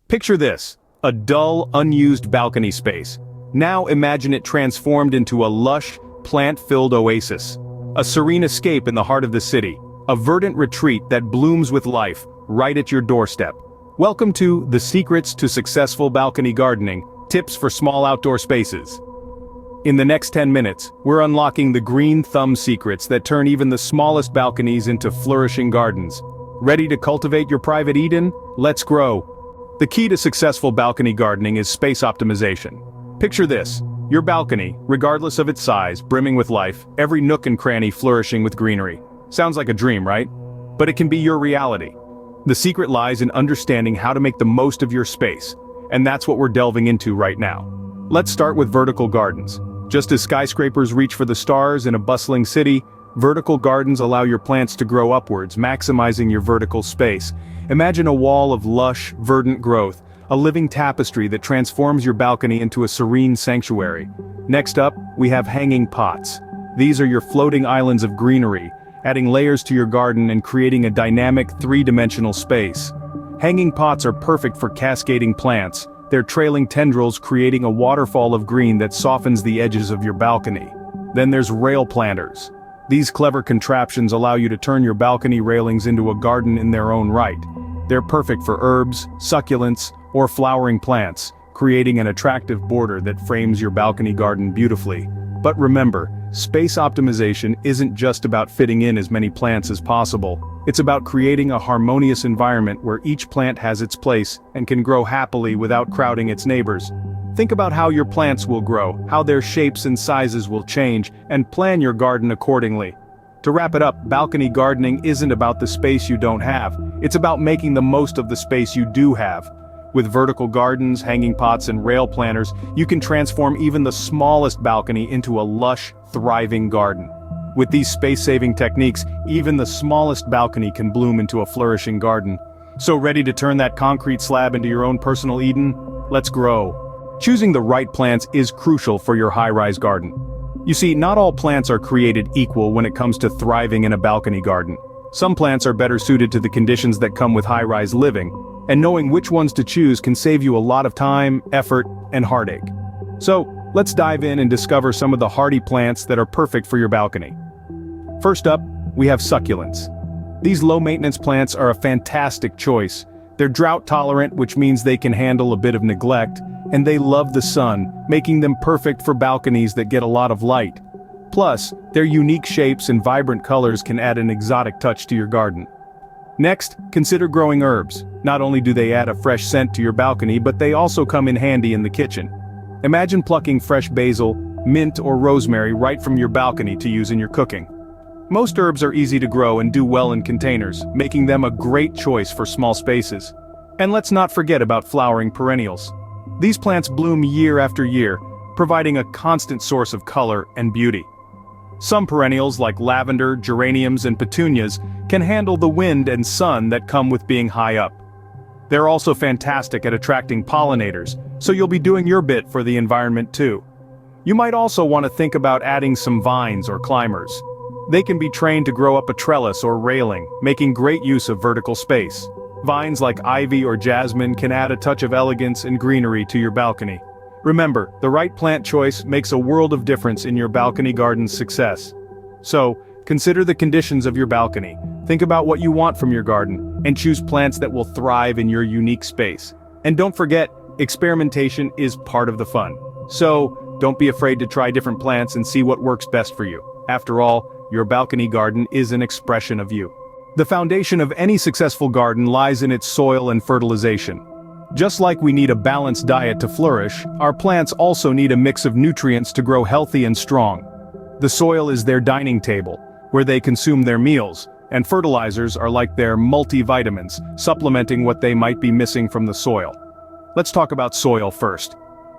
Picture this, a dull, unused balcony space. Now imagine it transformed into a lush, plant-filled oasis. A serene escape in the heart of the city, a verdant retreat that blooms with life, right at your doorstep. Welcome to The Secrets to Successful Balcony Gardening, Tips for Small Outdoor Spaces. In the next 10 minutes, we're unlocking the green thumb secrets that turn even the smallest balconies into flourishing gardens. Ready to cultivate your private Eden? Let's grow. The key to successful balcony gardening is space optimization. Picture this, your balcony, regardless of its size, brimming with life, every nook and cranny flourishing with greenery. Sounds like a dream, right? But it can be your reality. The secret lies in understanding how to make the most of your space, and that's what we're delving into right now. Let's start with vertical gardens. Just as skyscrapers reach for the stars in a bustling city, vertical gardens allow your plants to grow upwards, maximizing your vertical space. Imagine a wall of lush, verdant growth, a living tapestry that transforms your balcony into a serene sanctuary. Next up, we have hanging pots. These are your floating islands of greenery, adding layers to your garden and creating a dynamic three-dimensional space. Hanging pots are perfect for cascading plants, their trailing tendrils creating a waterfall of green that softens the edges of your balcony. Then there's rail planters. These clever contraptions allow you to turn your balcony railings into a garden in their own right. They're perfect for herbs, succulents, or flowering plants, creating an attractive border that frames your balcony garden beautifully. But remember, space optimization isn't just about fitting in as many plants as possible. It's about creating a harmonious environment where each plant has its place and can grow happily without crowding its neighbors. Think about how your plants will grow, how their shapes and sizes will change, and plan your garden accordingly. To wrap it up, balcony gardening isn't about the space you don't have. It's about making the most of the space you do have. With vertical gardens, hanging pots, and rail planters, you can transform even the smallest balcony into a lush, thriving garden. With these space-saving techniques, even the smallest balcony can bloom into a flourishing garden. So ready to turn that concrete slab into your own personal Eden? Let's grow. Choosing the right plants is crucial for your high-rise garden. You see, not all plants are created equal when it comes to thriving in a balcony garden. Some plants are better suited to the conditions that come with high-rise living, and knowing which ones to choose can save you a lot of time, effort, and heartache. So, let's dive in and discover some of the hardy plants that are perfect for your balcony. First up, we have succulents. These low-maintenance plants are a fantastic choice. They're drought-tolerant, which means they can handle a bit of neglect, and they love the sun, making them perfect for balconies that get a lot of light. Plus, their unique shapes and vibrant colors can add an exotic touch to your garden. Next, consider growing herbs. Not only do they add a fresh scent to your balcony, but they also come in handy in the kitchen. Imagine plucking fresh basil, mint, or rosemary right from your balcony to use in your cooking. Most herbs are easy to grow and do well in containers, making them a great choice for small spaces. And let's not forget about flowering perennials. These plants bloom year after year, providing a constant source of color and beauty. Some perennials like lavender, geraniums, and petunias can handle the wind and sun that come with being high up. They're also fantastic at attracting pollinators, so you'll be doing your bit for the environment too. You might also want to think about adding some vines or climbers. They can be trained to grow up a trellis or railing, making great use of vertical space. Vines like ivy or jasmine can add a touch of elegance and greenery to your balcony. Remember, the right plant choice makes a world of difference in your balcony garden's success. So, consider the conditions of your balcony, think about what you want from your garden, and choose plants that will thrive in your unique space. And don't forget, experimentation is part of the fun. So, don't be afraid to try different plants and see what works best for you. After all, your balcony garden is an expression of you. The foundation of any successful garden lies in its soil and fertilization. Just like we need a balanced diet to flourish, our plants also need a mix of nutrients to grow healthy and strong. The soil is their dining table, where they consume their meals, and fertilizers are like their multivitamins, supplementing what they might be missing from the soil. Let's talk about soil first.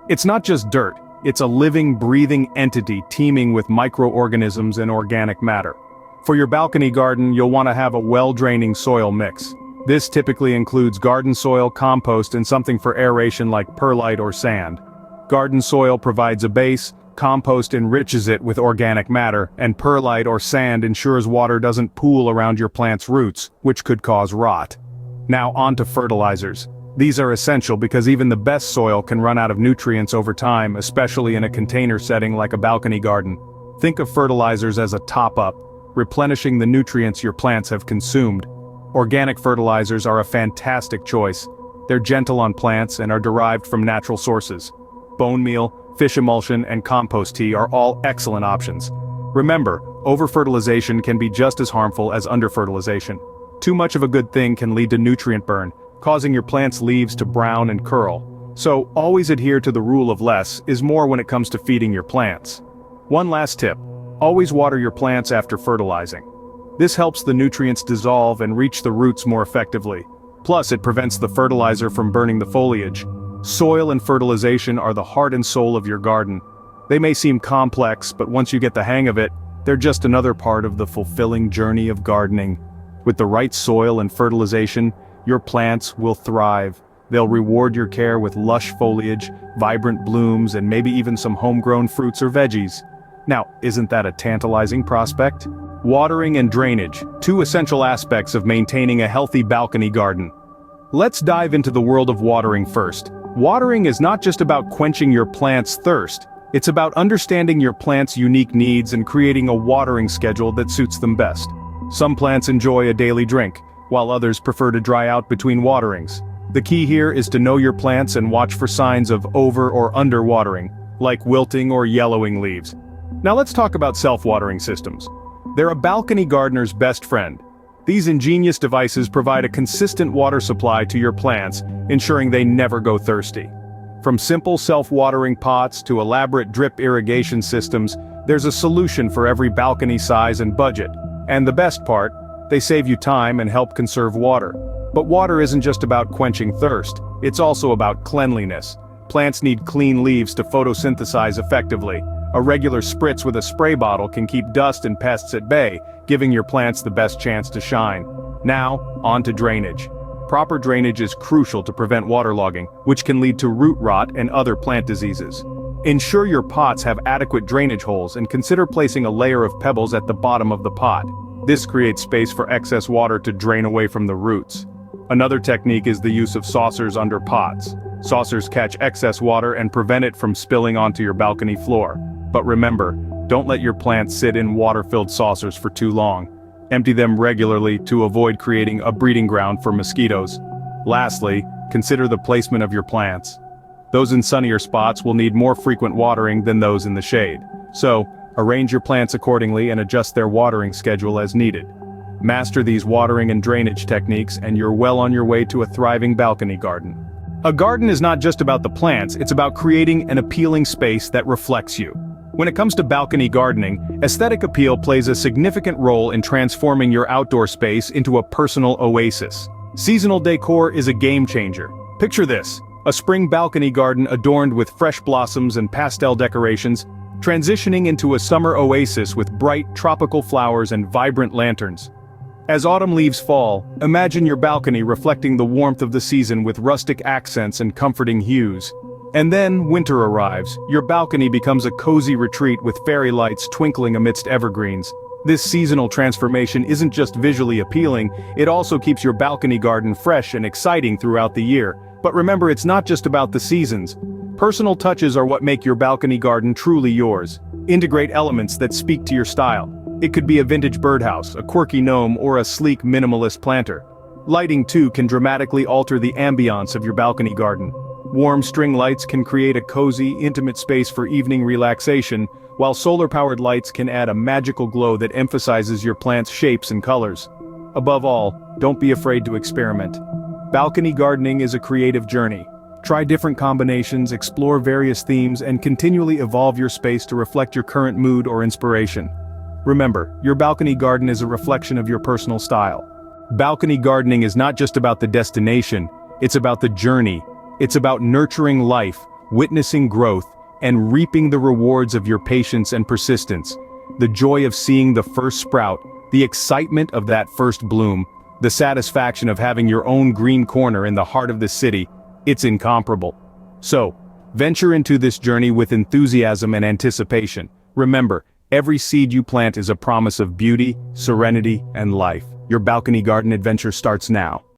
It's not just dirt, it's a living, breathing entity teeming with microorganisms and organic matter. For your balcony garden, you'll want to have a well-draining soil mix. This typically includes garden soil, compost, and something for aeration like perlite or sand. Garden soil provides a base, compost enriches it with organic matter, and perlite or sand ensures water doesn't pool around your plant's roots, which could cause rot. Now on to fertilizers. These are essential because even the best soil can run out of nutrients over time, especially in a container setting like a balcony garden. Think of fertilizers as a top-up, replenishing the nutrients your plants have consumed. Organic fertilizers are a fantastic choice. They're gentle on plants and are derived from natural sources. Bone meal, fish emulsion, and compost tea are all excellent options. Remember, over-fertilization can be just as harmful as under-fertilization. Too much of a good thing can lead to nutrient burn, causing your plant's leaves to brown and curl. So, always adhere to the rule of less is more when it comes to feeding your plants. One last tip: always water your plants after fertilizing. This helps the nutrients dissolve and reach the roots more effectively. Plus, it prevents the fertilizer from burning the foliage. Soil and fertilization are the heart and soul of your garden. They may seem complex, but once you get the hang of it, they're just another part of the fulfilling journey of gardening. With the right soil and fertilization, your plants will thrive. They'll reward your care with lush foliage, vibrant blooms, and maybe even some homegrown fruits or veggies. Now, isn't that a tantalizing prospect? Watering and drainage, two essential aspects of maintaining a healthy balcony garden. Let's dive into the world of watering first. Watering is not just about quenching your plant's thirst. It's about understanding your plant's unique needs and creating a watering schedule that suits them best. Some plants enjoy a daily drink, while others prefer to dry out between waterings. The key here is to know your plants and watch for signs of over or under watering, like wilting or yellowing leaves. Now let's talk about self-watering systems. They're a balcony gardener's best friend. These ingenious devices provide a consistent water supply to your plants, ensuring they never go thirsty. From simple self-watering pots to elaborate drip irrigation systems, there's a solution for every balcony size and budget. And the best part, they save you time and help conserve water. But water isn't just about quenching thirst, it's also about cleanliness. Plants need clean leaves to photosynthesize effectively. A regular spritz with a spray bottle can keep dust and pests at bay, giving your plants the best chance to shine. Now, on to drainage. Proper drainage is crucial to prevent waterlogging, which can lead to root rot and other plant diseases. Ensure your pots have adequate drainage holes and consider placing a layer of pebbles at the bottom of the pot. This creates space for excess water to drain away from the roots. Another technique is the use of saucers under pots. Saucers catch excess water and prevent it from spilling onto your balcony floor. But remember, don't let your plants sit in water-filled saucers for too long. Empty them regularly to avoid creating a breeding ground for mosquitoes. Lastly, consider the placement of your plants. Those in sunnier spots will need more frequent watering than those in the shade. So, arrange your plants accordingly and adjust their watering schedule as needed. Master these watering and drainage techniques and you're well on your way to a thriving balcony garden. A garden is not just about the plants, it's about creating an appealing space that reflects you. When it comes to balcony gardening, aesthetic appeal plays a significant role in transforming your outdoor space into a personal oasis. Seasonal decor is a game changer. Picture this: a spring balcony garden adorned with fresh blossoms and pastel decorations, transitioning into a summer oasis with bright tropical flowers and vibrant lanterns. As autumn leaves fall, imagine your balcony reflecting the warmth of the season with rustic accents and comforting hues. And then winter arrives, your balcony becomes a cozy retreat with fairy lights twinkling amidst evergreens. This seasonal transformation isn't just visually appealing, it also keeps your balcony garden fresh and exciting throughout the year. But remember, it's not just about the seasons. Personal touches are what make your balcony garden truly yours. Integrate elements that speak to your style. It could be a vintage birdhouse, a quirky gnome, or a sleek minimalist planter. Lighting too can dramatically alter the ambiance of your balcony garden. Warm string lights can create a cozy, intimate space for evening relaxation, while solar-powered lights can add a magical glow that emphasizes your plant's shapes and colors. Above all, don't be afraid to experiment. Balcony gardening is a creative journey. Try different combinations, explore various themes, and continually evolve your space to reflect your current mood or inspiration. Remember, your balcony garden is a reflection of your personal style. Balcony gardening is not just about the destination, it's about the journey. It's about nurturing life, witnessing growth, and reaping the rewards of your patience and persistence. The joy of seeing the first sprout, the excitement of that first bloom, the satisfaction of having your own green corner in the heart of the city, it's incomparable. So, venture into this journey with enthusiasm and anticipation. Remember, every seed you plant is a promise of beauty, serenity, and life. Your balcony garden adventure starts now.